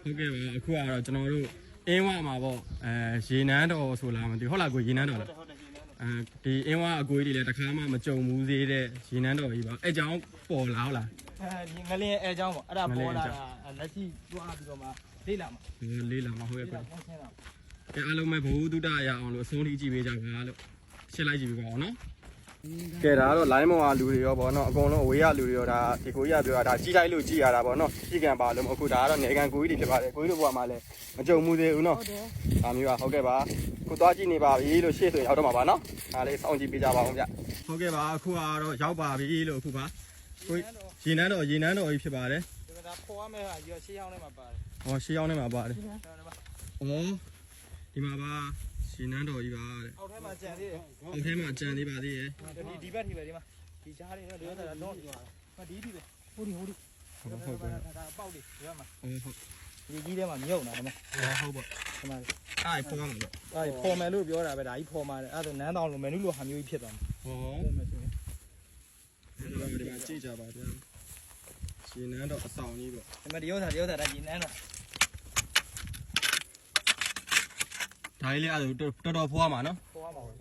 ဟုတ်ကဲ့ပါအခုကတော့ကျွန်တော်တို့အင်းဝမှာပေါ့ရေနန်းတော်ဆိုလားမသိဟုတ်လားကိုရေနန်းတော်လားဒီအင်းဝအကိုကြီးတွေလည်းတစ်ခါမှမကြုံဘူးသေးတဲ့ရေနန်းတော်ကြီးပါအဲကြောင့်ပေါ်လာဟုတ်လား ဒီငလင်းအဲအကြောင်းပေါ့အဲ့ဒါပေါ်လာတာလက်ရှိတွားပြီးတော့မှလေးလာမှာ လေးလာမှာဟုတ်ရဲ့ လေး ကွ လာဆင်းတာ အဲအားလုံးပဲဘဝတုဒ္ဒရအောင်လို့အဆုံးထိကြည့်ပေးကြပါလို့ရှင်းလိုက်ကြည့်ပေးပါအောင်နော်ကဲဒါကတော့ line မောင်ကလူတွေရောဗောနော်အကုန်လုံးအဝေးရလူတွေရောဒါဒီကိုကြီးကပြောတာဒါကြီးတိုင်းလို့ကြည်ရတာဗောနော်ကြီးကံပါလို့အခုဒါကတော့နေကန်ကိုကြီးတွေဖြစ်ပါတယ်ကိုကြီးတို့ဘဝမှာလည်းမကြုံမှုသေးဘူးနော်ဒါမျိုးอ่ะဟုတ်ကဲ့ပါခုသွားကြည့်နေပါပြီလို့ရှေ့ဆိုရောက်တော့မှာပါနော်ဒါလေးစောင့်ကြည့်ပေးကြပါအောင်ဗျဟုတ်ကဲ့ပါအခုကတော့ရောက်ပါပြီလို့အခုပါကိုရေနန်းတော်ကြီးဖြစ်ပါတယ် ဒါပေါ်ရမယ့်ဟာရောရှေးဟောင်းထဲမှာပါတယ် ဟောရှေးရောက်နေမှာပါတယ်ဩဒီမှာပါရေနန်းတော်ကြီးပါတဲ့ အောက်ထဲမှာကြံသေးတယ် အောက်ထဲမှာကြံသေးပါသေးရဲ့ ဒီဘက်ထိပဲဒီမှာဒီကြားလေးတော့ဒီတော့တော့ဒီထိပဲဟိုဒီဟုတ်ကဲ့ ဒါပေါက်လေးဒီဘက်မှာ ဟုတ် ဒီကြီးထဲမှာမြုပ်နေတာဒီမှာ ဟုတ်ပါ ဒီမှာ အားဖော်မှာလို့ အဲ့ဖော်မယ်လို့ပြောတာပဲဒါကြီးဖော်မှာတယ်အဲ့ဒါနန်းတောင်လိုမယ်နုလိုဟာမျိုးကြီးဖြစ်သွားမှာ ဟော ဖော်မယ်ဆိုရင် ဒီမှာကြည့်ကြပါဗျာရှင်နန်းတော့အဆောင်ကြီးပေါ့ ဒီမှာဒီဥစ္စာဒါကြီးနန်းတော့ ဒါကြီးလေးအဲ့ဒါတော်တော်ဖွားမှာနော် ဖော်ရမှာပဲ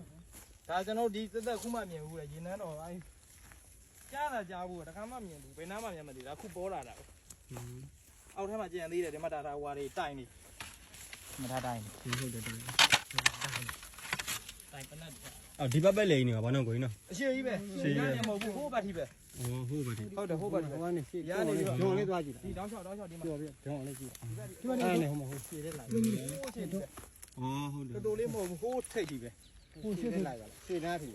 ဒါကျွန်တော်ဒီသက်ခုမှမြင်ဘူးလေရေနန်းတော့အဲ့ကြားတာကြားဘူးတခါမှမြင်ဘူးဘယ်နားမှမြင်မသိဘူးဒါခုပေါ်လာတာအောက်ထဲမှာကြံသေးတယ်ဒီမှာဒါဟွာတွေတိုင်နေမထားတိုင် ဟုတ်တယ်တိုင် တိုင်ပနတ် အော်ဒီဘက်ပဲလိန်နေပါဘာလို့ကိုင်းနော် အရှိကြီးပဲရမဟုတ်ဘူးဟိုဘက်ထိပဲ ဟုတ်ပါဒီ ဟုတ်တယ်ဟိုဘက်ထိပဲ ဟိုကနေရှေ့ ရနေပြီ ဒုံလေးသွားကြည့် ဒီတောင်းချောက်ဒီမှာ ပြောပြဒုံလေးကြည့် ဒီမှာနေဟိုမဟုတ်ရှည်တဲ့လိုက်ဟိုရှည်တယ် ဟုတ်တယ် တော်တော်လေးမဟုတ်ဘူးဟိုထိတ်ကြီးပဲ ဟိုရှေ့လိုက်ပါလားရှေ့နားထီ